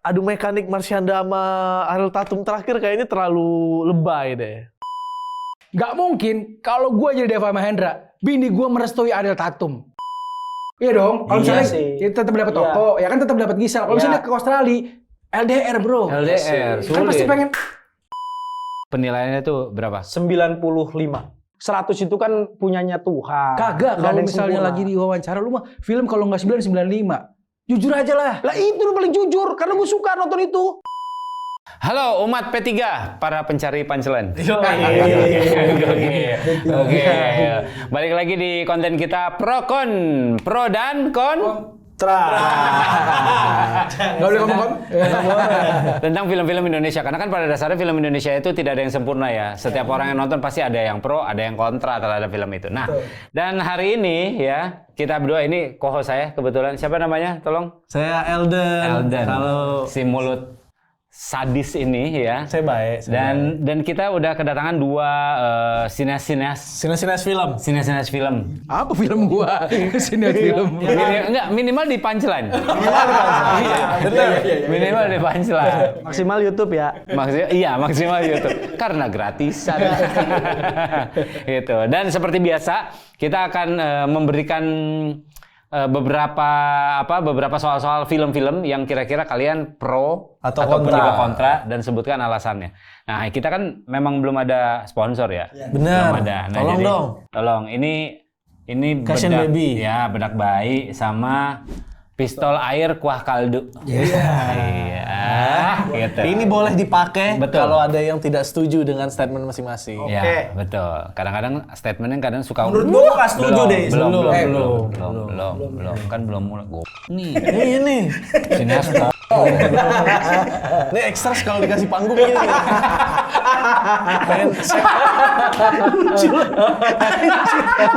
adu mekanik Marsyanda sama Ariel Tatum terakhir kayaknya terlalu lebay deh. Gak mungkin kalau gue jadi Deva Mahendra, bini gue merestui Ariel Tatum. Iya dong, kalau misalnya kita tetap dapat Toko, ya kan tetap dapat Gisel. Kalau misalnya ke Australia, LDR bro. LDR, kan pasti pengen. Penilaiannya tuh berapa? 95. 100 itu kan punyanya Tuhan. Kagak, kalau misalnya lagi diwawancara lu mah film kalau nggak 95. Jujur aja lah. Lah itu lu paling jujur, karena gue suka nonton itu. Halo umat P3, para pencari punchline. Oke. Balik lagi di konten kita Pro dan Kontra. Gak boleh ngomong Tentang film-film Indonesia. Karena kan pada dasarnya film Indonesia itu tidak ada yang sempurna ya. Setiap orang yang nonton pasti ada yang pro, ada yang kontra terhadap film itu. Nah, dan hari ini ya, kita berdua ini co-host saya kebetulan. Siapa namanya? Tolong. Saya Elden. Kalau si mulut sadis ini ya. Saya baik. Dan kita udah kedatangan dua sineas Sineas film. Apa film gua? Sineas film. Minimal di punchline. Minimal di punchline. Maksimal YouTube ya. Maksimal YouTube. Karena gratisan. Gitu. Dan seperti biasa, kita akan memberikan beberapa soal-soal film-film yang kira-kira kalian pro atau kontra dan sebutkan alasannya. Nah, kita kan memang belum ada sponsor ya. Benar. Belum ada. Nah, tolong jadi, dong. Tolong. Ini Cushion bedak, baby. Ya, bedak bayi sama pistol air kuah kaldu. Iya, gitu. Ini boleh dipakai Betul. kalau ada yang tidak setuju dengan statement masing-masing. Ya, betul. Kadang-kadang statementnya kadang suka. Menurut gua nggak setuju deh. Belum. Kan belum mulai. Nih. Ini. Sineas. Ini ekstras kalau dikasih panggung gini.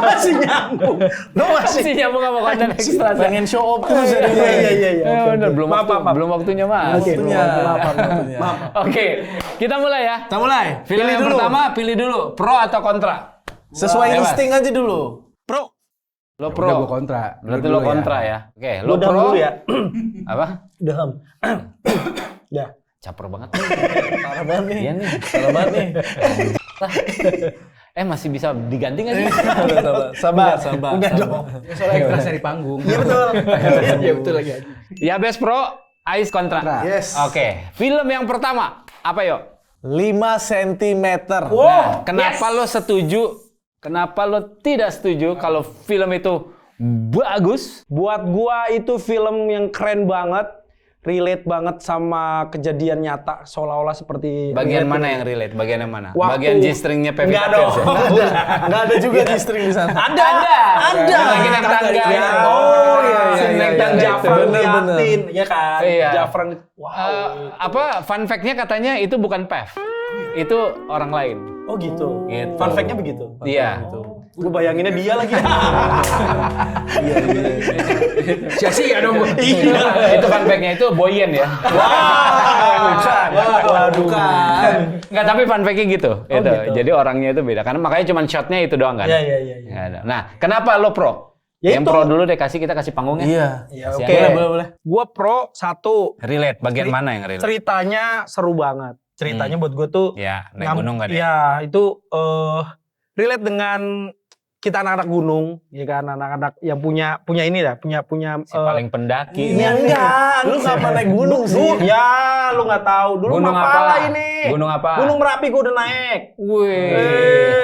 Masih nyambung. Masih nyambung sama konten ekstra. Pengen show off terus. Iya. Bener, belum waktunya mas. Maaf. Oke, kita mulai ya. Kita mulai. Film yang pertama, pilih dulu pro atau kontra. Sesuai Bebas. insting aja dulu. Pro. Lo pro. Udah gua kontra. Berarti lo kontra ya. Oke, lo Udah pro. dulu ya. Apa? Udah. Udah. Caper banget. Parah banget nih. Iya nih. Parah banget nih. Masih bisa diganti nggak sih? Sabar. Enggak dong. Soalnya keras dari panggung. Iya betul. Iya betul lagi. Ya best pro, Ais kontra. Yes. Oke, film yang pertama apa yuk? 5 cm. Nah, kenapa lo setuju? Kenapa lo tidak setuju kalau film itu bagus? Buat gua itu film yang keren banget, relate banget sama kejadian nyata, seolah-olah seperti Bagian mana yang relate? Bagian yang mana? Waktu- Bagian G-stringnya Pevita Enggak dong. Pierce ya? Enggak ada juga G-string di sana. Ada. Yang lagi naik tangga. Ya. Oh, iya. Naik tangga. Jafar Bener. ngeliatin, ya kan? Iya. Jafar Fun fact-nya katanya itu bukan Pev. Itu orang lain. Oh gitu. Gitu. Fun fact-nya begitu. Iya. Gue bayanginnya dia lagi. Sia-sia dong gua. Itu fun fact-nya itu Boyen ya. Bukan. Enggak, tapi fun fact-nya gitu. Itu. gitu. Jadi orangnya itu beda. Karena makanya cuma shot-nya itu doang kan. Iya. Nggak ada. Nah, kenapa lo pro? Ya Yang itu. pro dulu deh, kita kasih panggungnya. Iya. Ya, Oke. oke. Boleh. Gue pro satu. Relate, bagian mana yang relate? Ceritanya seru banget. Ceritanya buat gue tuh. Ya, naik gunung nggak deh? Ya, itu relate dengan kita anak-anak gunung, ya kan, anak-anak yang punya ini dah, punya Si paling pendaki. ya enggak, Lu kapan naik gunung sih? Ya, lu nggak tahu. Dulu Gunung Mapala apa? ini. Gunung apa? Gunung Merapi gue udah naik. Wih.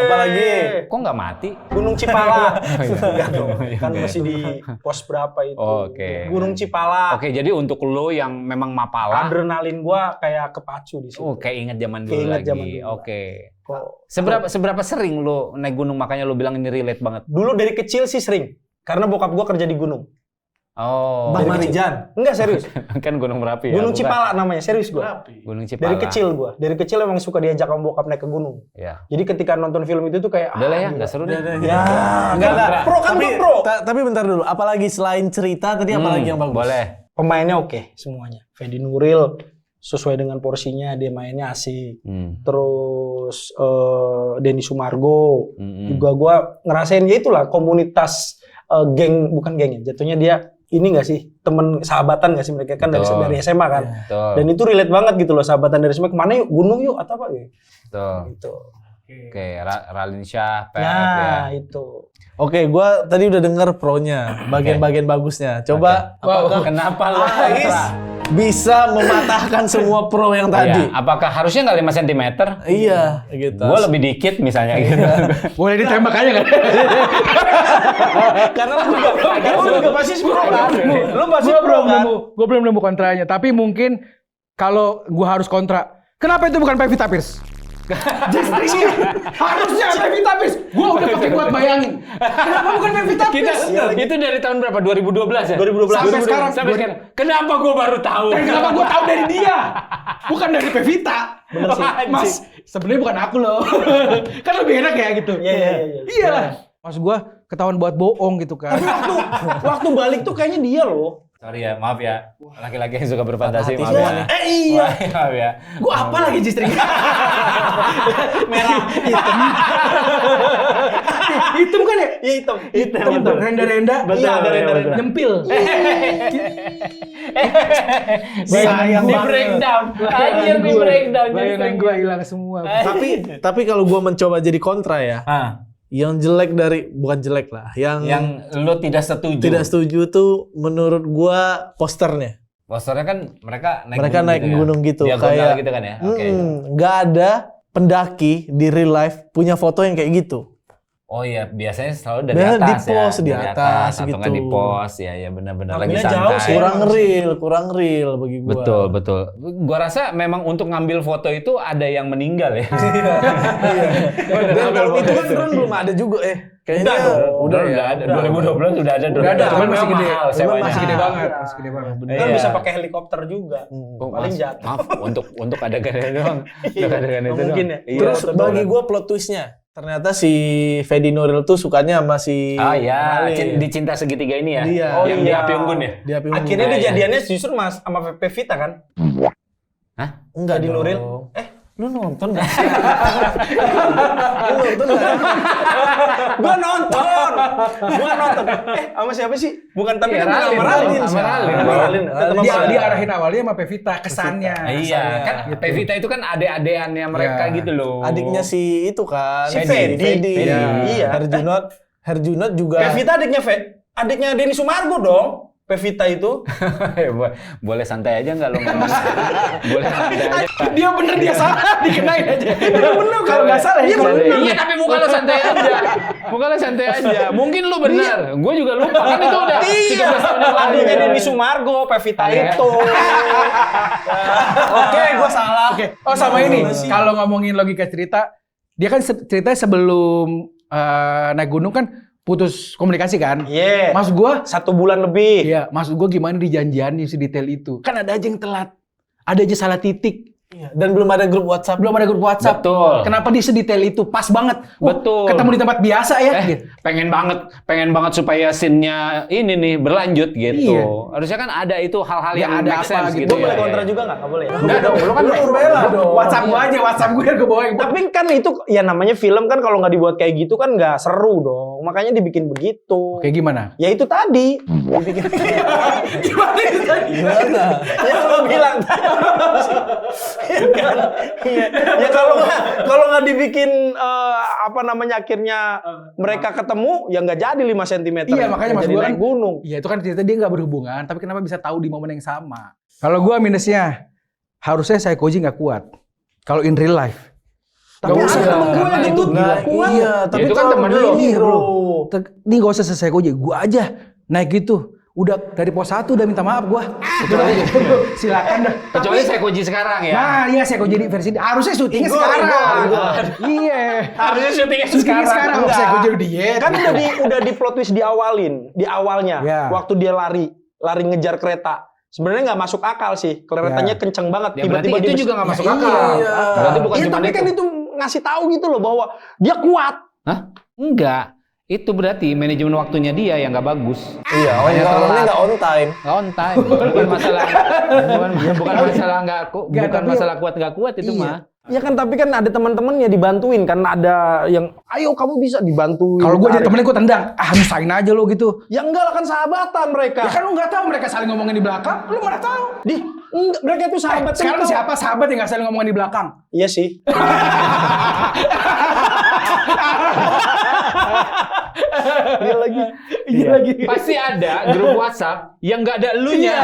Apalagi? Kok nggak mati? Gunung Cipala. iya. Enggak dong. Kan Enggak. masih di pos berapa itu. Oke. Gunung Cipala. Oke, jadi untuk lo yang memang mapala, Adrenalin gua kayak kepacu di situ. kayak inget zaman dulu Keinget lagi. zaman dulu. Oke. Kok Seberapa sering lo naik gunung makanya lo bilang ini relate banget? dulu dari kecil sih sering. Karena bokap gua kerja di gunung. Oh. Bang Marijan. Enggak serius. Kan Gunung Merapi ya. Gunung bukan? Cipala namanya, serius gua. Gunung Cipala. Dari kecil gua. Dari kecil emang suka diajak sama bokap naik ke gunung. Ya. Jadi ketika nonton film itu tuh kayak Udah lah ya, gila. nggak seru deh. Ya, enggak. Pro kan gua pro. Tapi bentar dulu. Apalagi selain cerita tadi apalagi yang bagus? Boleh. Pemainnya oke semuanya. Fedi Nuril sesuai dengan porsinya, dia mainnya asik. Terus Denny Sumargo juga gua ngerasain ya itulah komunitas geng, bukan geng ya, jatuhnya dia ini nggak sih temen sahabatan nggak sih mereka kan dari Betul. SMA kan. Betul. Dan itu relate banget gitu loh sahabatan dari SMA kemana yuk gunung yuk atau apa gitu. Betul. Gitu. Oke, Ralinsyah, Pep ya. Nah itu. Oke, gua tadi udah denger pro-nya, bagian-bagian bagusnya. Coba apakah Kenapa lo Ais kontra? bisa mematahkan semua pro yang tadi? Iya, apakah harusnya nggak 5 cm? Iya, gitu. Gue lebih dikit misalnya gitu. Boleh ditembak aja kan? Karena lu juga pasti pro kan? Lu pasti gue belum nemu kontranya. Tapi mungkin kalau gue harus kontra, kenapa itu bukan Pevita Pierce? Harusnya Pevita Pierce. Gue udah pakai buat bayangin. Kenapa bukan Pevita Pierce? Itu dari tahun berapa? 2012 ya? 2012. Sampai sekarang. Sampai sekarang. Kenapa gue baru tahu? Dan kenapa gue tahu dari dia? Bukan dari Pevita. Bener sih. Mas, sebenarnya bukan aku loh. Kan lebih enak ya gitu. Iya. Iya lah. Maksud gue ketahuan buat bohong gitu kan. Waktu balik tuh kayaknya dia loh. Sorry ya, maaf ya. Laki-laki yang suka berfantasi, maaf semua. ya. Iya. Maaf ya. Gue apa lagi justru? Merah, hitam. Hitam kan ya? Iya hitam. Hitam tuh. Renda-renda. Betul, Iya, ada betul, renda-renda. betul. Nyempil. Sayang Di banget. breakdown. Anjir di breakdown. Bayangan gue hilang semua. tapi kalau gua mencoba jadi kontra ya, Ah, yang jelek dari bukan jelek lah, yang lo tidak setuju. tidak setuju tuh menurut gua posternya. Posternya kan mereka naik Mereka naik gunung gitu, Diagonal kayak gitu kan ya. Oke. nggak ada pendaki di real life punya foto yang kayak gitu. Oh iya, biasanya selalu dari Biasanya atas di ya. pos, di Dari atas atau gitu. nggak di pos, ya benar-benar lagi Tampilnya santai. jauh sih. Kurang real bagi gua. Betul. Gua rasa memang untuk ngambil foto itu ada yang meninggal ya. Dan tahun itu kan drone belum ada juga kayaknya Udah ada. 2012 udah ada drone. Udah ada, Cuman cuman masih memang gede. mahal sewanya. Masih gede mahal. banget. Masih gede banget. Kan Iya. bisa pakai helikopter juga. Oh, Paling Mas, jatuh. maaf untuk adegan itu doang. Untuk adegan itu Mungkin doang. ya. Iya. Terus bagi gua plot twistnya, ternyata si Fedi Nuril tuh sukanya sama si Ah ya, Ralin. di Cinta Segitiga ini ya. Iya. Yang Oh, di iya. Api Unggun ya. Dia Api Unggun. Akhirnya Iya, dia jadiannya justru Mas sama Pevita kan? enggak Fedi dong. Nuril. Lu nonton enggak? Lu nonton enggak? Gua nonton. Sama siapa sih? Bukan tapi Iya, kan Ralin. sama Ralin. Sama Ralin. Sama Ralin. Tetap Dia sama dia Ralin. arahin awalnya sama Pevita kesannya. Iya, kan Pevita itu kan adek-adeannya mereka Iya. gitu loh. Adiknya si itu kan. Si Fedi. Iya. Iya. Herjunot juga. Pevita adiknya Denny Sumargo dong. Pevita itu. Boleh santai aja nggak lo ngomong? Boleh santai aja. Dia bener dia salah dikenain aja. Dia bener kalau nggak salah ya Santai. bener. Iya, tapi muka lo santai aja. Muka lo santai aja. Mungkin lo benar. Gue juga lupa kan itu udah 13 tahun yang lalu. Adiknya ya. Denny Sumargo, Pevita Iya. itu. Oke, gua salah. Oke. Oh sama ini. Kalau ngomongin logika cerita, dia kan ceritanya sebelum naik gunung kan putus komunikasi kan. Iya. Maksud gua 1 bulan lebih. iya, maksud gua gimana dijanjiannya sedetail itu. Kan ada aja yang telat. Ada aja salah titik. Iya. Dan belum ada grup WhatsApp. Belum ada grup WhatsApp. Betul. Kenapa dia sedetail itu? Pas banget. Betul. Ketemu di tempat biasa ya. Gitu. pengen banget supaya scene-nya ini nih berlanjut gitu. Iya. Harusnya kan ada itu hal-hal Ya, yang ada make apa sense gitu. gitu. Gua boleh ya. kontra juga nggak? Nggak boleh. Enggak dong, lu kan bela dong. WhatsApp gua aja, WhatsApp gue yang gue bawain. Tapi kan itu ya namanya film kan kalau nggak dibuat kayak gitu kan nggak seru dong. Makanya dibikin begitu. Kayak gimana? Ya itu tadi. Dibikin Gimana itu tadi? Gimana? ya lo bilang. Iya. Ya kalau nggak dibikin akhirnya mereka ketemu ya nggak jadi 5 cm. Iya, makanya Nggak maksud jadi gua naik gunung. Iya itu kan cerita dia nggak berhubungan, tapi kenapa bisa tahu di momen yang sama? Kalau gua minusnya, harusnya Saikoji nggak kuat. Kalau in real life. Tapi Nggak usah. ada temen gue yang Karena gitu itu nggak kuat. Iya, tapi itu kan terlalu temen lu. dini, bro. Ini gak usah selesai Koji, gua aja naik gitu. Udah dari pos 1 udah minta maaf gua. Silakan dah. Kecuali saya Koji sekarang ya. Nah, iya Saikoji di versi harusnya syutingnya Igor, sekarang. Igor. Iya. Harusnya syutingnya Syutingnya sekarang. Enggak. Saikoji udah diet. Kan udah di plot twist di awalnya. Ya. Waktu dia lari ngejar kereta. Sebenarnya nggak masuk akal sih. Keretanya Ya. kenceng banget. Ya, berarti itu juga nggak masuk Ya, akal. iya. Berarti bukan Iya, cuma tapi kan itu ngasih tahu gitu loh bahwa dia kuat. Hah? Enggak. Itu berarti manajemen waktunya dia yang nggak bagus. Iya, orangnya nggak on time. Nggak on time. Bukan masalah bukan masalah Nggak, bukan tapi- masalah kuat nggak kuat itu Iya. mah. Ya kan, tapi kan ada teman-temannya dibantuin kan, ada yang ayo kamu bisa dibantuin. Kalau gue jadi temennya gue tendang, nusain aja lo gitu. Ya enggak lah, kan sahabatan mereka. Ya kan lu nggak tahu mereka saling ngomongin di belakang, lu mana tahu? Enggak, mereka itu sahabat. Sekarang siapa sahabat yang nggak saling ngomongin di belakang? Iya sih. Iya lagi. Iya lagi. Pasti ada grup WhatsApp yang nggak ada elunya.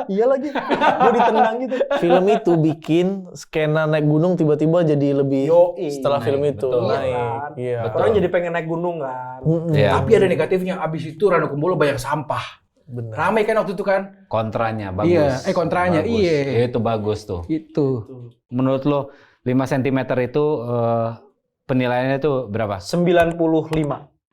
Iya lagi. Gue ditendang gitu. Film itu bikin skena naik gunung tiba-tiba jadi lebih Yoi. setelah film itu betul. naik. Iya. Orang jadi pengen naik gunung kan. Iya. Tapi ada negatifnya, abis itu Rano Kumbolo banyak sampah. Benar. Ramai kan waktu itu kan? Kontranya bagus. Iya, kontranya, Bagus. iya. Itu bagus tuh. Itu. Menurut lo 5 cm itu penilaiannya itu berapa? 95.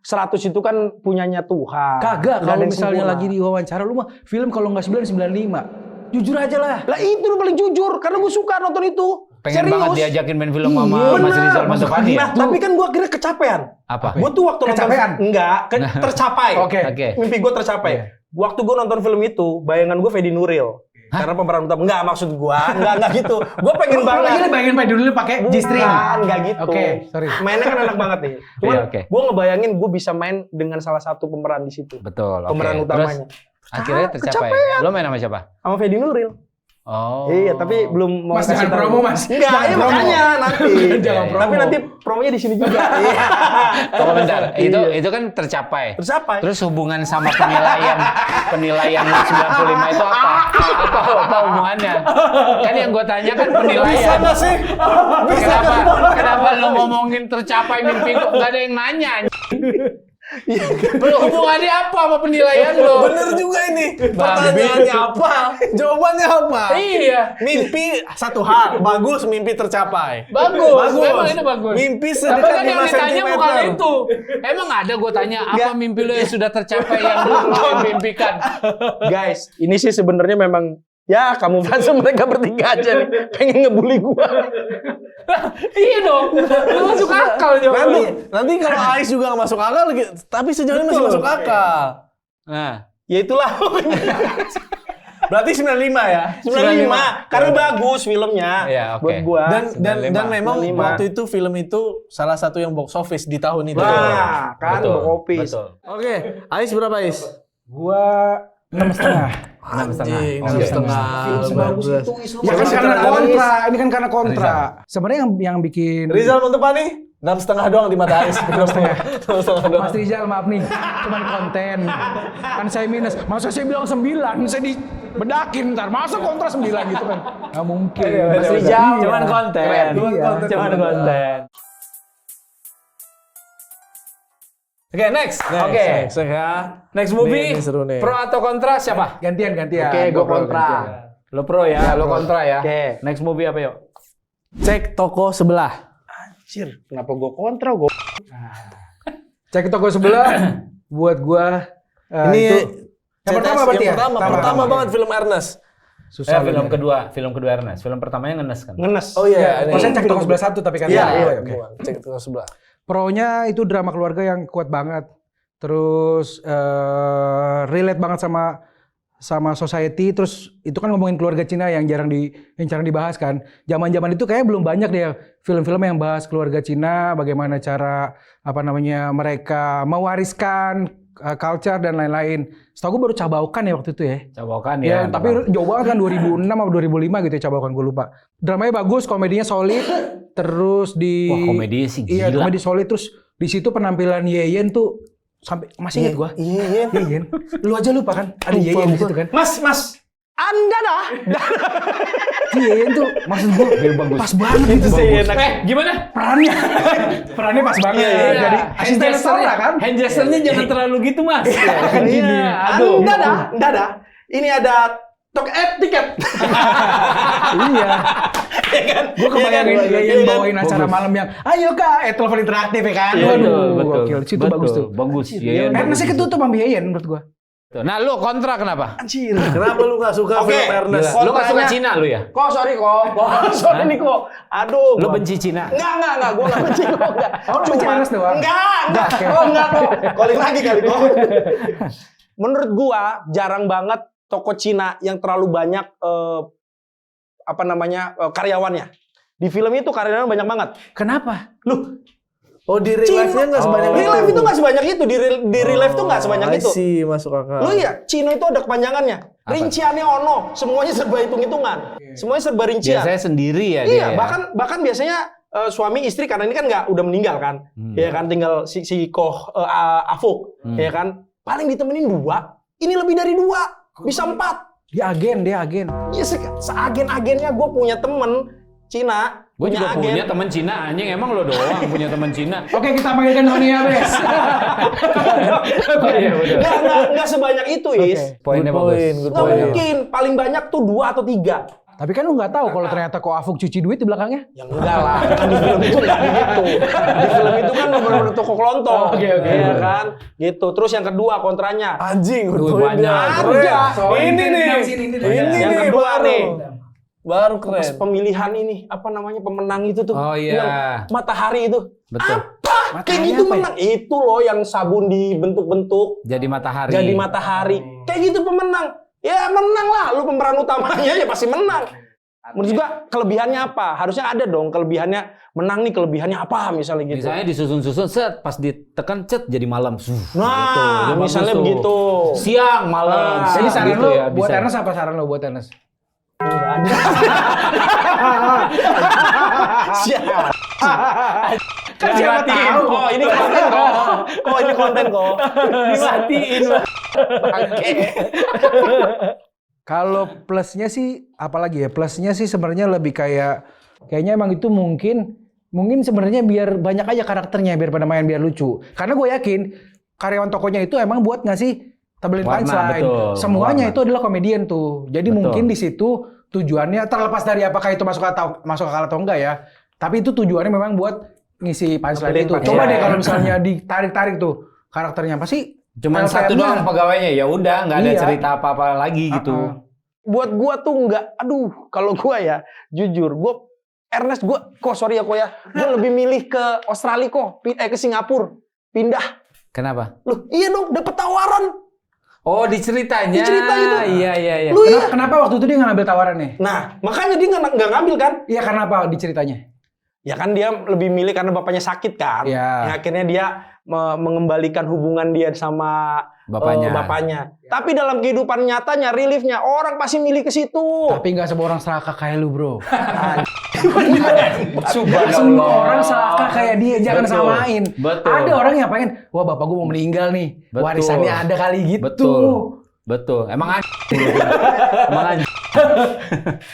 100 itu kan punyanya Tuhan. Kagak, Nggak ada kalau yang misalnya sempurna. lagi diwawancara lu mah film kalau nggak 9 95. Jujur aja lah. Lah itu udah paling jujur karena gue suka nonton itu. Pengen Serius. banget diajakin main film sama Iya, Mas benar. Rizal Masukani ya? Nah, tapi kan gue akhirnya kecapean. Apa? Gue tuh waktu Kecapean? nonton enggak, tercapai. Oke. Oke. Mimpi gue tercapai. Waktu gue nonton film itu, bayangan gue Fedi Nuril. Karena pemeran utama enggak, maksud gue enggak gitu. Gue pengen Lagi banget. bayangin Pak dulu pakai G-string. Enggak gitu. Oke, sorry. Mainnya kan enak banget nih. Cuman Iya, oke. gue ngebayangin gue bisa main dengan salah satu pemeran di situ. Betul. oke. Pemeran utamanya. Terus akhirnya tercapai. kecapean. Lo main sama siapa? Sama Fedi Nuril. Oh. Iya, tapi belum mau Mas, kasih jangan tahu. promo, Mas. Enggak, Jangan ya promo. makanya nanti. Jangan promo. Tapi nanti promonya di sini juga. Iya. Oh, bentar. Iya. Itu kan tercapai. Tercapai. Terus hubungan sama penilaian 95 itu apa? Apa hubungannya? Kan yang gue tanya kan penilaian. sih? Kenapa lo ngomongin tercapai mimpi gue? Gak ada yang nanya. Hubungannya apa sama penilaian lo? Bener juga ini. Babi. Pertanyaannya apa? Jawabannya apa? Iya. Mimpi satu hal, bagus mimpi tercapai. Bagus. Memang itu bagus. Mimpi Tapi sedekat kan 5 yang ditanya cm. bukan itu. Emang ada gue tanya apa mimpi lo yang sudah tercapai yang lo mimpikan? Guys, ini sih sebenarnya memang ya kamuflase mereka bertiga aja nih. Pengen ngebully gua. Iya dong. Lo masuk akal jawaban. Nanti kalau Ais juga nggak masuk akal, tapi sejauh ini masih Betul. masuk akal. Nah. Ya itulah. Berarti 95 ya? 95. Karena bagus filmnya. Iya, oke. Buat gua. Dan memang 95. waktu itu film itu salah satu yang box office di tahun itu. Wah, kan Betul, Bokopis. betul. Oke, Ais berapa Ais? Gua 6,5. 6,5. Oke. 6,5. Sebagus itu Ya kan Masih karena terlalu kontra, ini kan karena kontra. Sebenarnya yang bikin Rizal Montepani 6,5 doang di mata Ais. 6,5 doang. Mas Rizal maaf nih, cuman konten. Kan saya minus. Masa saya bilang 9, saya dibedakin ntar. Masa kontra 9 gitu kan? Nggak mungkin. Mas Rizal, Iya. cuman konten. Keren. Iya. Cuman konten. Oke, next. Oke. Next movie. Ini seru nih. Pro atau kontra siapa? Gantian. Oke, gua kontra. Lo pro ya, lo kontra ya. Oke. Next movie apa yuk? Cek toko sebelah. Anjir, kenapa gua kontra? Gua Cek toko sebelah buat gua Ini itu yang pertama berarti ya? Pertama banget film Ernest. Susah film kedua Ernest. Film pertamanya ngenes kan. ngenes. Oh iya, Oh, saya cek toko sebelah satu tapi kan Iya, ya, oke. bukan. Cek toko sebelah. Pro-nya itu drama keluarga yang kuat banget. Terus relate banget sama society. Terus itu kan ngomongin keluarga Cina yang jarang dibahas kan. Zaman-zaman itu kayak belum banyak deh film-film yang bahas keluarga Cina, bagaimana cara mereka mewariskan culture dan lain-lain. Setahu gue baru Cabaukan ya waktu itu ya. Coba Ya, tapi jauh banget kan 2006 atau 2005 gitu ya Cabaukan, gue lupa. Dramanya bagus, komedinya solid. Terus Wah, komedinya sih Iya, gila. komedi solid. Terus di situ penampilan Yeyen tuh sampai masih inget gua. Iya. Yeyen. Lu aja lupa kan? Ada Yeyen di situ kan? Mas, Anda dah. Yeyen tuh maksud gua pas banget gitu sih sih. enak. Gimana? Perannya pas banget. Iya. Jadi asisten restoran kan? Hand gesture-nya jangan terlalu gitu, Mas. Kan gini. Aduh. Anda dah. Ini ada tiket. Iya. Ya kan? Gua kebayangin Iya kan? Yeyen Iya kan? bawain acara malam yang ayo Kak, telepon interaktif ya kan? Iya, Waduh, betul. gokil. Situ bagus tuh. Bagus. Yeyen. Ernestnya ketutup sama Yeyen menurut gua. Nah, lu kontra kenapa? Anjir. Kenapa lu gak suka Oke. film Ernest? Lu gak suka Kontranya- Cina lu ya? Kok sorry nih kok. Aduh. Lu gua- benci Cina? Enggak. Gua enggak benci kok. Enggak. Oh, lu benci Ernest doang? Enggak. Oke. Oh, enggak kok. Calling lagi kali kok. Menurut gua jarang banget toko Cina yang terlalu banyak karyawannya. Di film itu karirnya banyak banget. Kenapa? Loh, Oh, di real life-nya nggak sebanyak real life itu nggak sebanyak itu. Di real life itu nggak sebanyak itu. sih, masuk akal. Lu ya, Cino itu ada kepanjangannya. Rinciannya ono, semuanya serba hitung-hitungan. Semuanya serba rincian. Biasanya sendiri ya Iya, dia. bahkan biasanya suami istri karena ini kan nggak udah meninggal kan. Ya kan tinggal si Koh Afuk, ya kan. Paling ditemenin 2. Ini lebih dari 2, bisa 4. Dia agen. Ya seagen-agennya gue punya temen Cina. Gue juga agen. punya temen Cina, anjing emang lo doang punya temen Cina. Oke, kita panggilkan Tony Yabes. Nggak sebanyak itu, Is. Poinnya bagus. Nggak mungkin. Paling banyak tuh 2 atau 3. Tapi kan lu nggak tahu kalau ternyata Ko Afuk cuci duit di belakangnya. Ya enggak lah, kan di film itu nggak begitu. Di film itu kan benar-benar toko kelontong. Oke. Ya kan? Gitu. Terus yang kedua kontranya. Anjing, Duh, banyak. Ini nih. Yang kedua nih. Baru Pas keren. pemilihan ini, apa namanya pemenang itu tuh. Oh, iya. Yang matahari itu. Betul. Apa? Kayak gitu menang. Itu loh yang sabun dibentuk-bentuk. Jadi matahari. Jadi matahari. Kayak gitu pemenang. Ya menang lah. Lu pemeran utamanya ya pasti menang. Menurut juga kelebihannya apa? Harusnya ada dong kelebihannya. Menang nih kelebihannya apa misalnya gitu. Misalnya disusun-susun, set, pas ditekan, cet, jadi malam. Nah, Gitu. misalnya Bagus tuh. begitu. Siang, malam. Nah, Jadi siang saran gitu lu ya, buat bisa. Ernest apa saran lu buat Ernest? Enggak ada. Siapa? Kan siapa tahu. Oh, ini konten kok. Oh, ini konten kok. Dimatiin. Bangke. Kalau plusnya sih, apalagi ya? Plusnya sih sebenarnya lebih kayaknya emang itu mungkin sebenarnya biar banyak aja karakternya, biar pada main biar lucu. Karena gue yakin karyawan tokonya itu emang buat ngasih tabelin Warna, punchline. betul. Semuanya Warna. itu adalah komedian tuh. Jadi Betul. mungkin di situ tujuannya terlepas dari apakah itu masuk akal atau enggak ya. Tapi itu tujuannya memang buat ngisi punchline Tabelin itu. punchline. Coba deh Iya. kalau misalnya ditarik-tarik tuh karakternya pasti Cuman satu LPM-nya. doang pegawainya, ya udah nggak ada Iya. cerita apa-apa lagi gitu. Buat gua tuh enggak, kalau gua ya jujur, Ernest gua sorry ya kok ya, gua lebih milih ke Australia kok, ke Singapura, pindah. Kenapa? Loh, iya dong, dapet tawaran. Oh, di ceritanya. Di cerita itu. Iya. Lu iya. Kenapa waktu itu dia nggak ngambil tawarannya? Nah, makanya dia nggak ngambil kan? Iya, karena apa di ceritanya? Ya kan dia lebih milih karena bapaknya sakit kan. Iya. Yang akhirnya dia mengembalikan hubungan dia sama bapaknya. Tapi dalam kehidupan nyatanya, reliefnya orang pasti milih ke situ. Tapi nggak semua orang serakah kayak lu, bro. Subhanallah. Semua orang serakah kayak dia, jangan Betul. samain. Betul. Ada orang yang pengen, wah bapak gue mau meninggal nih, Betul. warisannya ada kali gitu. Betul. Emang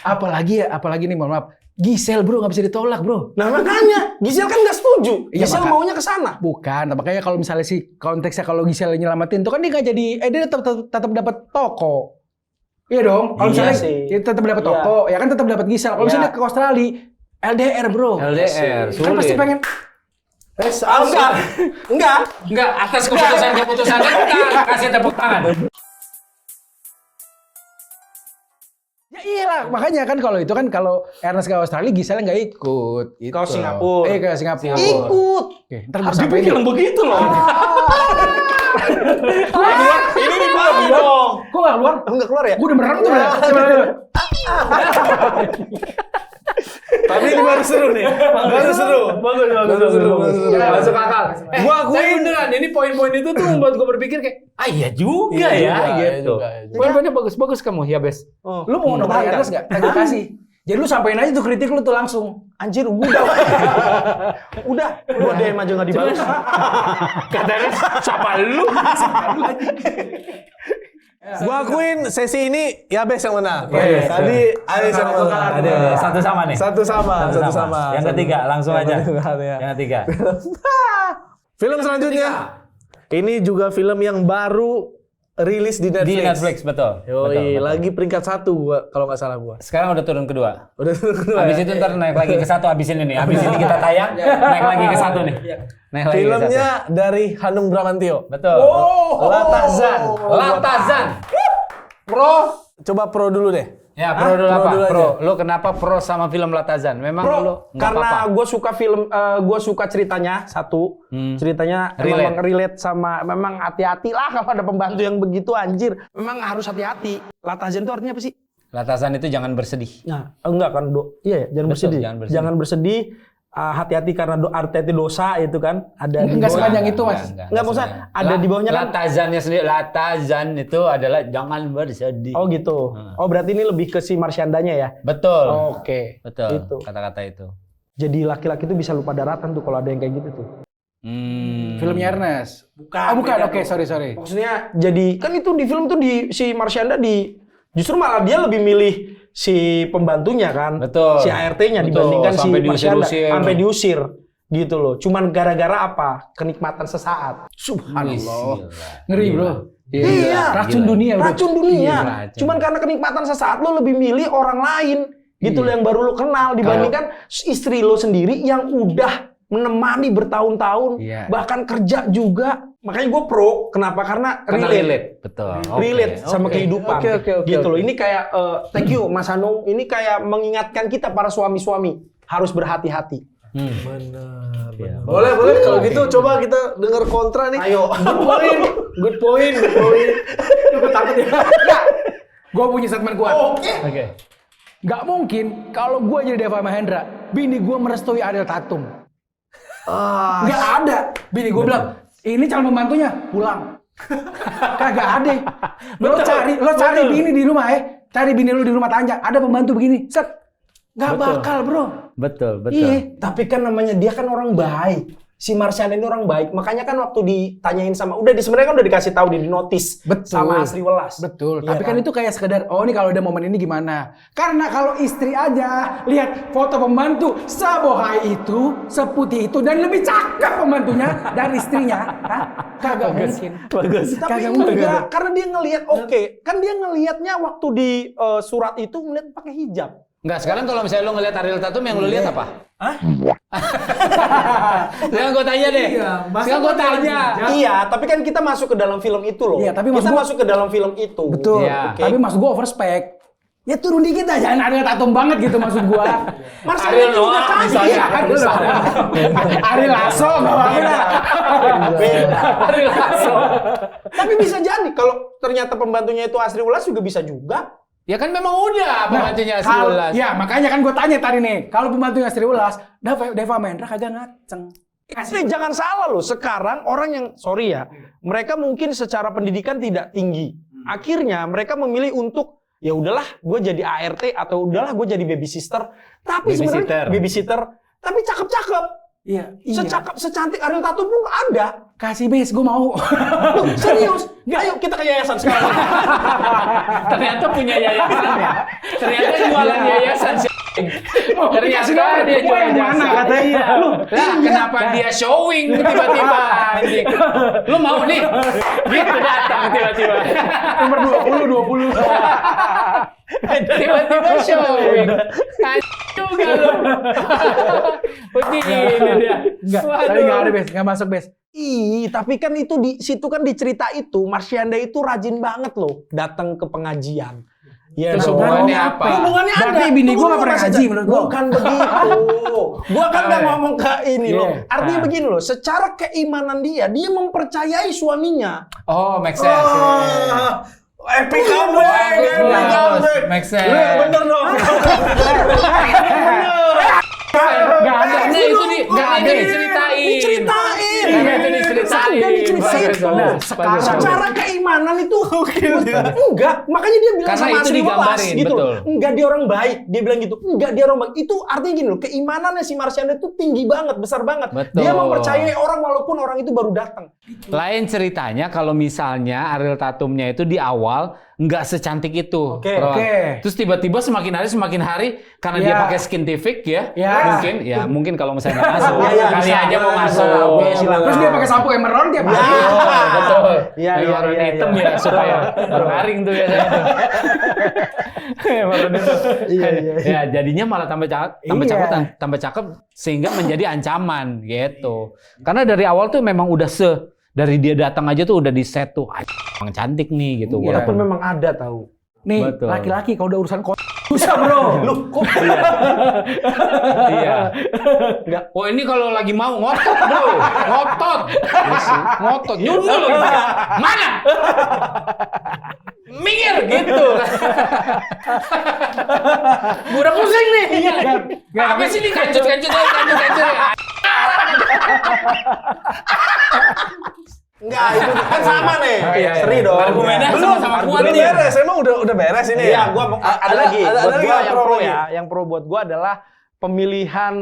Apalagi nih, mohon maaf. Gisel bro, nggak bisa ditolak bro. Nah makanya, Gisel kan nggak setuju. Iya, Gisel maunya ke sana. Bukan, makanya kalau misalnya sih konteksnya kalau Gisel nyelamatin tuh kan dia nggak jadi, dia tetap dapat toko. Iya dong, kalau Iya misalnya sih. dia tetap dapat toko, ya kan tetap dapat Gisel. Kalau Iya. misalnya ke Australia, LDR bro. LDR, Kan pasti sulit. pengen. Enggak. Atas keputusan-keputusannya kita kasih tepuk tangan. Ya iyalah, makanya kan kalau itu kan kalau Ernest ke Australia, Gisel nggak ikut. Gitu. Ke Singapura. Ke Singapura. Ikut. Oke, ntar gue sampein deh. bilang begitu loh. Ini nih gua dong. Kok nggak keluar? Enggak keluar ya? Gue udah merem tuh. Coba. Tapi ini baru seru nih. Baru seru. Bagus. Masuk akal. Gua Tapi akuin. beneran, ini poin-poin itu tuh membuat gue berpikir kayak, iya juga ya, gitu. Poin-poinnya bagus-bagus kamu, ya Bes. Lu mau nomor Ernest nggak? Tadi kasih. Jadi lu sampein aja tuh kritik lu tuh langsung. Anjir, udah. Udah DM aja nggak dibalas. Katanya, siapa lu? Gua akuin sesi ini Yabes yang menang. Yes. Tadi Aris yang menang. Ada, satu sama nih. Satu sama. Yang ketiga, langsung aja. Ya. Yang ketiga. Film selanjutnya. Ini juga film yang baru rilis di Netflix. Di Netflix, betul. Yoi, Betul. lagi peringkat 1 gua kalau nggak salah gua. Sekarang udah turun kedua. Udah kedua. Abis itu ntar naik lagi ke 1, abis ini nih. Abis ini kita tayang, naik lagi ke 1 nih. Naik lagi Filmnya dari Hanung Bramantyo. Betul. Latazan. Latazan. Pro. Coba pro dulu deh. Ya, pro dulu Pro apa? dulu Pro. aja. Lu kenapa pro sama film Latazan? Memang Bro, lu nggak karena apa-apa. gue suka film, gue suka ceritanya satu, ceritanya memang relate sama, memang hati-hati lah kalau ada pembantu yang begitu anjir, memang harus hati-hati. Latazan itu artinya apa sih? Latasan itu jangan bersedih. Nah, enggak kan, iya ya, jangan Betul, bersedih. jangan bersedih. Jangan bersedih. Hati-hati karena hati-hati dosa itu kan. Ada di Enggak bawah. sepanjang itu, Mas. Enggak, maksudnya ada di bawahnya kan. Latazannya sendiri, latazan itu adalah jangan bersedih. Oh gitu. Oh berarti ini lebih ke si Marsyandanya ya. Betul. Oke. Betul. Itu. Kata-kata itu. Jadi laki-laki itu bisa lupa daratan tuh kalau ada yang kayak gitu tuh. Filmnya Ernest. Bukan, Ah, bukan. beda Oke, dong. sorry. Maksudnya jadi kan itu di film tuh di si Marsyanda justru malah dia lebih milih si pembantunya kan. Betul. Si ART-nya Betul, dibandingkan si sampai Marsyanda diusir-usir. sampai diusir gitu loh. Cuman gara-gara apa? Kenikmatan sesaat. Subhanallah. Gila. Ngeri, Bro. Iya. Racun Gila. dunia, Bro. Racun dunia. Iya, racun. Cuman karena kenikmatan sesaat lo lebih milih orang lain gitu loh yang baru lo kenal dibandingkan istri lo sendiri yang udah menemani bertahun-tahun, Iya. bahkan kerja juga. Makanya gue pro. Kenapa? Karena relate. Betul. Relate sama kehidupan. Oke, gitu loh. Ini kayak thank you Mas Hanung. Ini kayak mengingatkan kita para suami-suami harus berhati-hati. Iya. Boleh. Kalau gitu coba kita dengar kontra nih. Ayo. Good point. Gue takut ya. Gue punya statement kuat. Oke. Gak mungkin kalau gue jadi Deva Mahendra, bini gue merestui Ariel Tatum. Gak ada. Bini gue bilang, ini calon pembantunya, pulang. Kagak ada. Lo cari bini di rumah cari bini lu di rumah tanja, ada pembantu begini, set. Gak bakal, bro. Betul. Iya, tapi kan namanya dia kan orang baik. Si Marsyanda ini orang baik. Makanya kan waktu ditanyain sama sebenarnya kan udah dikasih tahu di notis sama Asri Welas. Betul. Iya Tapi kan itu kayak sekedar, oh ini kalau udah momen ini gimana? Karena kalau istri aja lihat foto pembantu sebohai itu, seputih itu dan lebih cakep pembantunya dari istrinya, hah? Kagak mungkin. Bagus. Tapi enggak, karena dia ngelihat kan dia ngelihatnya waktu di surat itu ngelihat pakai hijab. Enggak, sekarang kalau misalnya lo ngeliat Ariel Tatum yang lo lihat apa? Hah? Sekarang gue tanya deh. Sekarang gue tanya. Iya, tapi kan kita masuk ke dalam film itu loh. Iya, tapi kita maksud gua- masuk ke dalam film itu. Betul. Iya. Oke. Tapi mas gue overspec. Ya turun dikit aja, jangan Ariel Tatum banget gitu maksud gua. Marsyanda itu juga kan. misalnya. Ariel Lasso nggak apa-apa. Ariel Lasso. Tapi bisa jadi kalau ternyata pembantunya itu Asri Welas juga bisa juga. Ya kan memang udah pembantunya Asri Kalau- Welas. Ya makanya kan gue tanya tadi nih, kalau pembantunya Asri Welas, Deva Mahendra kagak ngaceng. Jangan salah loh, sekarang orang yang sorry ya, mereka mungkin secara pendidikan tidak tinggi. Akhirnya mereka memilih untuk ya udahlah, gue jadi ART atau udahlah gue jadi babysitter. Tapi sebenarnya babysitter, tapi cakep-cakep. Iya. Secakep, secantik Ariel Tatum pun ada. Kasih bes, gue mau. Loh, serius. Ayo kita ke yayasan sekarang. Ternyata punya yayasan ya. Ternyata jualan yayasan sih. Dikasih Ternyata nomor, dia gua jual yang mana jasa. katanya. Lah, kenapa dia showing tiba-tiba anjing? Lu mau nih? Gitu datang tiba-tiba. Nomor 20. Tiba-tiba showing. Anjing juga lu. Begini dia. Enggak, tadi nggak ada bes, nggak masuk bes. Ih, tapi kan itu di situ kan di cerita itu Marsyanda itu rajin banget loh datang ke pengajian. Ya, Terus dong. hubungannya apa? Hubungannya ada. Berarti bini gua Tunggu nggak pernah dulu, ngaji Mas. menurut gua. Bukan begitu. Gua kan nggak ngomong ke ini loh. Iya. Artinya begini loh, secara keimanan dia mempercayai suaminya. Oh, make sense. Epic comeback, epic comeback. Make sense. Lu yang bener dong. Nggak ada. Karena itu diceritain. Diceritain. Karena itu diceritain. Dan diceritain. Bagus, bagus. Secara keimanan itu enggak, makanya dia bilang Karena sama itu Asri Welas digambarin, gitu loh. betul. Enggak dia orang baik, dia bilang gitu. Enggak dia orang baik. Itu artinya gini loh, keimanannya si Marsyanda itu tinggi banget, besar banget. Betul. Dia mempercayai orang walaupun orang itu baru datang. Lain ceritanya kalau misalnya Ariel Tatumnya itu di awal nggak secantik itu. Oke. Bro. Oke. Terus tiba-tiba semakin hari karena dia Iya. pakai skintific ya, Iya. mungkin kalau misalnya nggak masuk, Iya, kali bisa. aja mau masuk. Oke, silakan. Terus dia pakai sampo Emerald tiap hari. Betul. Iya, iya, Warna iya, hitam iya. ya supaya baru garing tuh biasanya. Warna itu. Iya, iya. Ya jadinya malah tambah Iya. tambah cakep sehingga menjadi ancaman gitu. Karena dari awal tuh memang udah dari dia datang aja tuh udah di set tuh, emang cantik nih gitu. Iya. Walaupun memang ada tahu. Nih, Betul. laki-laki kalau udah urusan susah, bro. Lu kok Iya. Enggak. Oh ini kalau lagi mau ngotot bro, ngotot, nyundul lagi. Mana? minggir gitu. Gua udah pusing nih. Apa sih ini kancut. Enggak, itu kan sama nih. Iya. Seri dong. Argumennya sama-sama kuat belum nih. beres. Emang udah beres ini Iya, ya? gua ada lagi. Buat lagi gua yang yang pro pro lagi. ya. Yang pro buat gua adalah pemilihan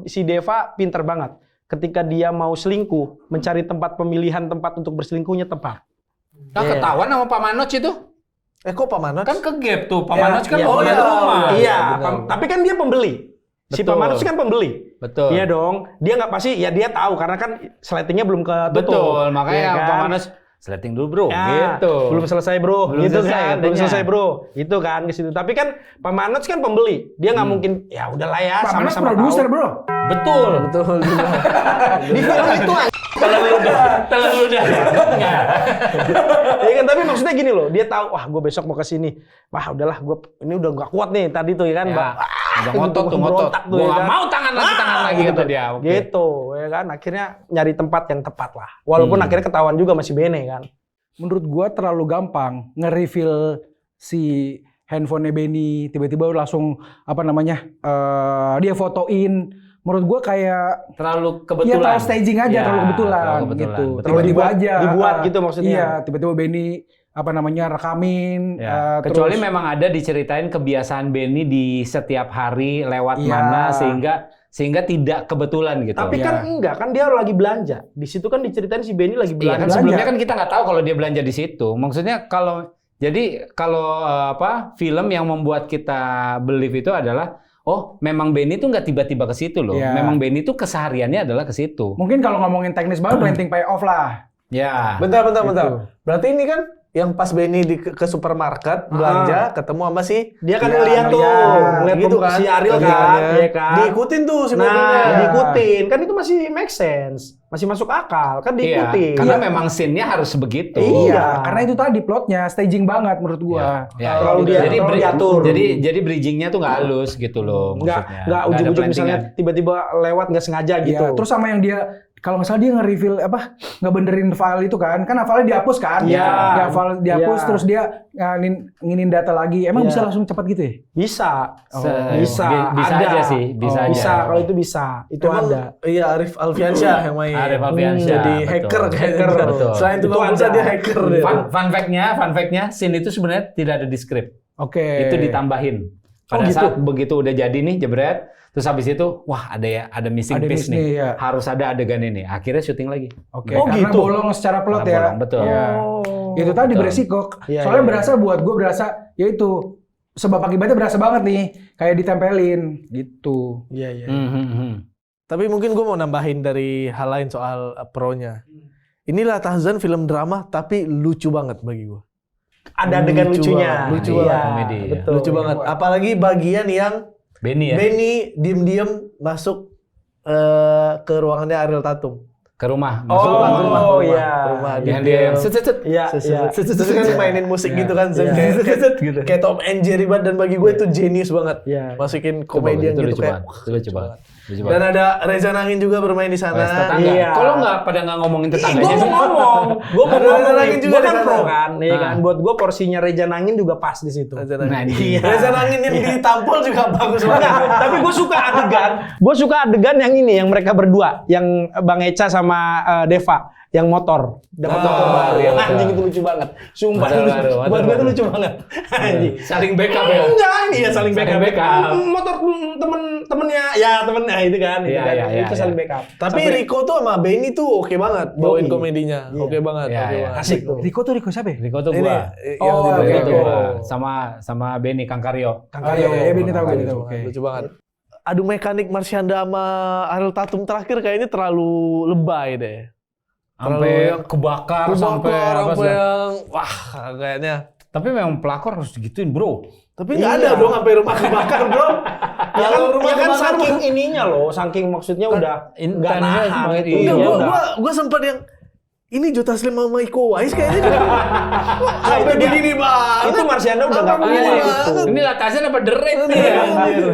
si Deva pinter banget. Ketika dia mau selingkuh, mencari pemilihan tempat untuk berselingkuhnya tepat. Nah, ketahuan sama Pak Manoj itu. Kok Pak Manoj? Kan ke gap tuh. Pak Manoj kan iya. mau lihat rumah. Iya, benar. tapi kan dia pembeli. Si Betul. Pak Manoj kan pembeli. Betul. Iya dong. Dia nggak pasti, ya dia tahu karena kan sletingnya belum ketutup. Betul, makanya Iya kan? Pak Manoj sleting dulu bro, Ya, gitu. belum selesai bro, Belum gitu selesai kan, belum katanya. selesai bro, itu kan ke situ. Tapi kan Pak Manoj kan pembeli, dia nggak mungkin, ya udahlah ya, Pak Manoj sama-sama produser, tahu. bro. Betul. juga. Di film itu Terlalu udah. Enggak. ya kan, tapi maksudnya gini loh, dia tahu, wah gue besok mau ke sini, wah udahlah, gue ini udah nggak kuat nih tadi tuh ya kan, Ya, udah ngotot tuh, berontak ngotot. Gua ya nggak kan. mau tangan lagi kata dia. Oke. Gitu, ya kan, akhirnya nyari tempat yang tepat lah, walaupun akhirnya ketahuan juga masih Bene kan. Menurut gua terlalu gampang nge-reveal si handphonenya Benny, tiba-tiba langsung dia fotoin. Menurut gua kayak Terlalu ya kebetulan. terlalu staging aja, Ya, terlalu kebetulan terlalu kebetulan. gitu. Betul. Tiba-tiba aja dibuat gitu maksudnya. Iya, tiba-tiba Benny rekamin. Ya, kecuali memang ada diceritain kebiasaan Benny di setiap hari lewat Iya. mana sehingga tidak kebetulan gitu. Tapi Iya. kan enggak, kan dia lagi belanja. Di situ kan diceritain si Benny lagi Iya kan belanja. sebelumnya kan kita nggak tahu kalau dia belanja di situ. Maksudnya kalau film yang membuat kita believe itu adalah memang Benny tuh nggak tiba-tiba ke situ loh. Iya. Memang Benny tuh kesehariannya adalah ke situ. Mungkin kalau ngomongin teknis banget planting payoff lah. Ya. Bentar. Gitu. Berarti ini kan yang pas Benny ke supermarket belanja ketemu sama si Dia kan Iya, ngeliat tuh, ngeliat gitu kan. si Ariel kan, Iya. iya kan. Diikutin tuh si mobilnya. Nah, diikutin. Kan itu masih make sense. Masih masuk akal. Kan Iya, diikutin. karena memang scene-nya harus begitu. Iya. Karena itu tadi plotnya staging banget menurut gua. Ya, Terlalu gitu. terlalu diatur. Jadi bridging-nya tuh nggak halus gitu loh maksudnya. Enggak Nggak ada ujung-ujung misalnya plantingan. tiba-tiba lewat nggak sengaja gitu. Iya, terus sama yang dia kalau nggak salah dia nge-reveal ngebenerin file itu kan filenya dihapus kan? Iya. Ya, file dihapus Iya. terus dia nginin data lagi. Emang Iya. bisa langsung cepat gitu ya? Bisa. Bisa ada. aja sih, bisa aja. Bisa, kalau itu bisa. Itu Emang, ada. Iya, Arif Alfiansyah yang main. Arif Alfiansyah, Jadi betul. hacker kayaknya. Hacker, betul. Selain Itu tukang pulsa ada. dia hacker dia. Fun fact-nya, scene itu sebenarnya tidak ada di skrip. Oke. Itu ditambahin. Pada gitu? saat begitu udah jadi nih jebret, terus habis itu wah ada missing Ada piece miss nih. nih, ya. Harus ada adegan ini. Akhirnya syuting lagi. Oke, Oh, karena gitu? bolong secara plot Karena ya. bolong, betul. Iya. Oh. Itu tadi Betul. beresiko. Iya, Soalnya iya. buat gue berasa yaitu sebab akibatnya berasa banget nih, kayak ditempelin gitu. Iya, iya. Tapi mungkin gue mau nambahin dari hal lain soal pro-nya. Inilah Tahzan film drama tapi lucu banget bagi gue. Ada adegan Lucu lucunya. banget, lucu Iya, banget. Komedi, ya. betul. Lucu banget. Apalagi bagian yang Benny ya, Benny diem-diem masuk ke ruangannya Ariel Tatum. ke rumah. Oh, rumah. iya. Ke rumah. Yang Dia dia yang set. Iya, iya. Terus kan mainin musik gitu kan. Iya. Kayak Tom and Jerry banget. Dan bagi gue itu genius banget. Iya. Masukin Itu komedian gitu lucu kayak. banget. Itu lucu banget. Lucu Dan banget. ada Reza Nangin juga bermain di sana. Tetangga. Iya. Kalau nggak pada nggak ngomongin tetangganya Gue sih? mau ngomong. Gue mau Ada ngomong. Reza Nangin juga Gue di kan sana. pro kan. Iya Nah. kan. Buat gue porsinya Reza Nangin juga pas di situ. Reza Nah, Nangin. iya. Reza Nangin yang ditampol juga bagus banget. Enggak, tapi gue suka adegan. Gue suka adegan yang ini, yang mereka berdua, yang Bang Echa sama Deva, yang motor. Dapat motor baru. iya, betul. Anjing itu lucu banget. Sumpah Motor lucu. baru, motor Buat gue itu baru. lucu banget. Anjing. Saling backup ya. Enggak, ini ya saling backup. backup. Motor temennya, ya temennya itu kan. Iya, kan. iya, Itu iya, saling iya. backup. Tapi Rico tuh sama Benny tuh oke banget bawain Yoi. komedinya. Iya. Oke banget. Iya, oke iya. banget. Asik tuh. Rico siapa ya? Rico tuh Ini gua. yang Oh, di oke, Rico oke. gua. Sama Benny Kang Karyo. Kang Karyo, Karyo. ya, Benny tahu, Benny Lucu tahu. banget, Oke. lucu banget. Adu mekanik Marsyanda sama Ariel Tatum terakhir kayaknya terlalu lebay deh. Sampai yang kebakar sampai apa sampai sih? yang wah kayaknya. Tapi memang pelakor harus digituin, Bro. Tapi nggak ada dong sampai rumah kebakar, bro. Ya kan, Kalau rumah ya kan kebakar saking ininya loh, saking maksudnya udah nggak intensnya nahan semakin- gitu. iya, Enggak, udah. gua sempat yang ini Jota Slim sama Iko Uwais kayaknya juga. Nah, itu dia. begini banget. Itu Marsyanda udah nggak Apa kuat begini gitu. banget? Ini latasan apa deret nih? Anjir.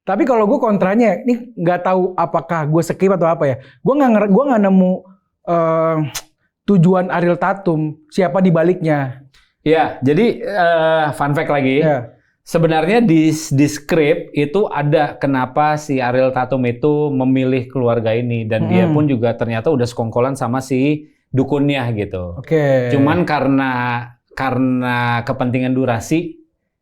Tapi kalau gue kontranya, ini nggak tahu apakah gue skip atau apa ya. Gue nggak nemu tujuan Ariel Tatum, siapa di baliknya. Ya, jadi fun fact lagi. Ya. Sebenarnya di skrip itu ada kenapa si Ariel Tatum itu memilih keluarga ini dan dia pun juga ternyata udah sekongkolan sama si dukunnya gitu. Oke. Cuman karena kepentingan durasi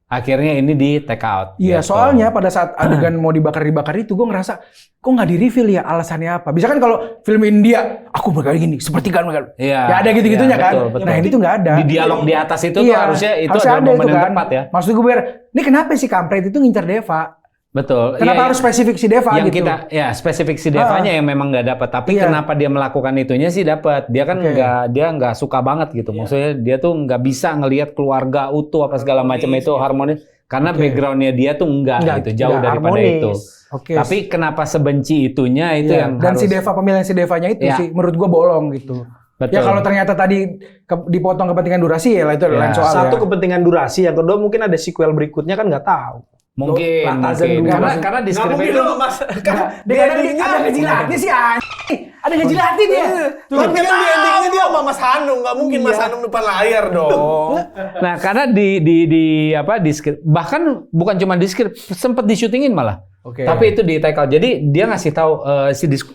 akhirnya ini di take out. Iya, gitu. soalnya pada saat adegan mau dibakar itu gue ngerasa kok nggak di-reveal ya alasannya apa. Bisa kan kalau film India, aku bakal gini, seperti kan bakal. Iya. Ya ada gitu-gitunya Iya, kan. betul, betul. Nah, ini tuh nggak ada. Di dialog di atas itu tuh Iya, harusnya itu harusnya adalah ada momen itu yang kan. tepat ya. Maksud gue biar, ini kenapa sih kampret itu ngincar Deva? Betul. Kenapa Iya, harus spesifik si Deva yang gitu? kita ya spesifik si Devanya yang memang nggak dapat, tapi Iya. kenapa dia melakukan itunya sih dapat. Dia kan Oke. nggak suka banget gitu. Maksudnya dia tuh nggak bisa ngelihat keluarga utuh apa segala macam itu harmonis karena backgroundnya dia tuh enggak gitu, jauh nggak daripada harmonis. itu. Oke. Tapi kenapa sebenci itunya itu Iya. yang Dan harus si Deva, pemilihan si Devanya itu Iya. sih menurut gue bolong gitu. betul. Ya kalau ternyata tadi dipotong kepentingan durasi ya itu adalah Ya. lain soal Satu ya. kepentingan durasi, yang kedua mungkin ada sequel berikutnya kan nggak tahu. mungkin Tarzan mungkin. dua. Karena di Nggak skrip mungkin itu dong, Mas. Dia ada ngejilatnya sih anjing. Ada ngejilatnya dia. Tapi kan di endingnya dia sama Mas Hanung, nggak mungkin Mas Hanung depan layar dong. Nah, karena di skrip, bahkan bukan cuma di skrip, sempat di-syutingin malah. Oke. Tapi itu di take out. Jadi dia ngasih tahu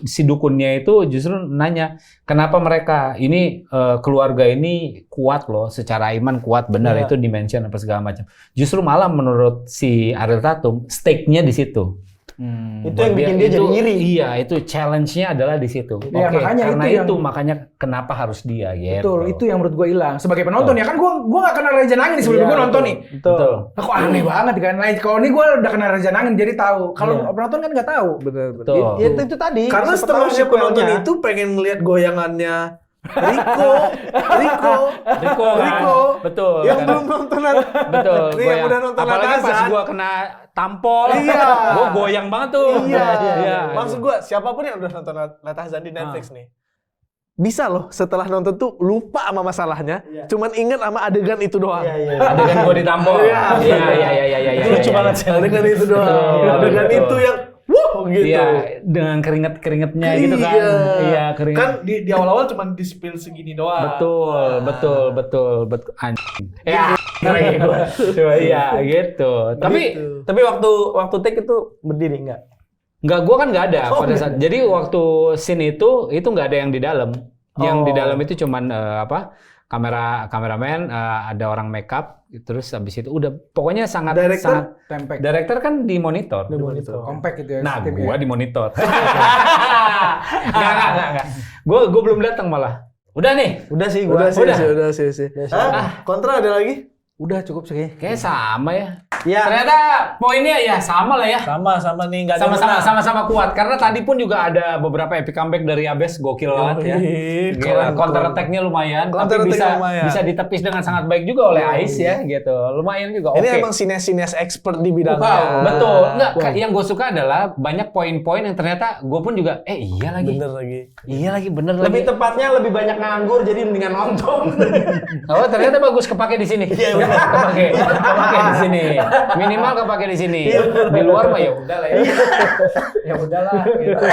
si dukunnya itu justru nanya, kenapa mereka ini keluarga ini kuat loh, secara iman kuat, benar itu dimension apa segala macam. Justru malah menurut si Ariel Tatum, stake-nya di situ. Itu yang bikin dia jadi iri. Iya, itu challenge-nya adalah di situ. Iya, Oke, makanya karena itu yang- makanya kenapa harus dia gitu. Betul, itu yang menurut gue hilang. Sebagai penonton ya kan gue nggak kenal Raja Nangin nih sebelum gue nonton nih. Betul. Kok aneh banget kan. Nah, kalau ini gue udah kenal Raja Nangin jadi tahu. Kalau penonton kan nggak tahu. Bener. Betul. Ya, itu tadi. Karena siapa setelah tahu si penonton sequelnya. itu pengen melihat goyangannya Rico, Riko kan? Betul. yang kan? belum nonton Betul. Nih, yang goyang. udah nonton Apalagi pas Atasan. gua kena tampol, Iya. gua goyang banget tuh. Iya. Maksud gua siapapun yang udah nonton Latahzan di Netflix nih, bisa loh setelah nonton tuh lupa sama masalahnya, cuman inget sama adegan itu doang. Adegan gua ditampol. Iya. Lucu banget sih. Adegan itu doang. Adegan Betul. itu yang wow gitu. Iya, dengan keringetnya gitu kan. Iya, keringet. Kan di awal-awal cuma di-spill segini doang. Betul. Anjing. Ya, lagi gua. Iya, gitu. Tapi waktu take itu berdiri nggak? Enggak, gua kan nggak ada pada saat. Jadi waktu scene itu nggak ada yang di dalam. Yang di dalam itu cuman kameramen, ada orang makeup, terus habis itu udah pokoknya sangat Director? Tempe. Director kan di monitor. Compact gitu ya. Nah, tim gua ya. di monitor. Enggak. Gua belum datang malah. Udah nih. Udah sih Udah gua. sih. Kontra ada lagi? Udah cukup sih. Kayaknya sama ya. Ya. Ternyata poinnya ya sama lah ya. Sama nih, nggak ada Sama-sama kuat. Karena tadi pun juga ada beberapa epic comeback dari Abes, gokil banget ya. Gila, counter attack-nya lumayan, Counter tapi attack lumayan. bisa ditepis dengan sangat baik juga oleh Ais ya, gitu. Lumayan juga. Ini Oke. emang sinias expert di bidangnya. Betul. Enggak, yang gue suka adalah banyak poin-poin yang ternyata gue pun juga, iya lagi. Bener lagi. Iya lagi, bener Lebih lagi. tepatnya lebih banyak nganggur jadi mendingan nonton. Oh, ternyata bagus kepake di sini. Iya, kepake di sini. Minimal kepake di sini. Di luar mah ya udahlah ya. Ya udahlah gitu.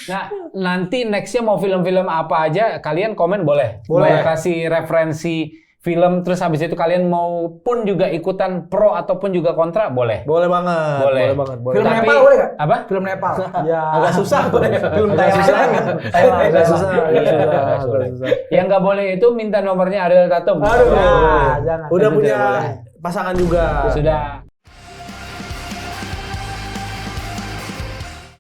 Nah, nanti nextnya mau film-film apa aja kalian komen boleh. Boleh kasih referensi film terus habis itu kalian mau pun juga ikutan pro ataupun juga kontra boleh. Boleh banget. Boleh. Boleh. Film Tapi- Nepal boleh nggak? Apa? Film Nepal. Ya. Agak susah. Film Agak susah. Thailand. Agak susah. Yang nggak boleh itu minta nomornya Ariel Tatum. Aduh. Jangan. Udah Itu punya tidak boleh. pasangan juga. Sudah.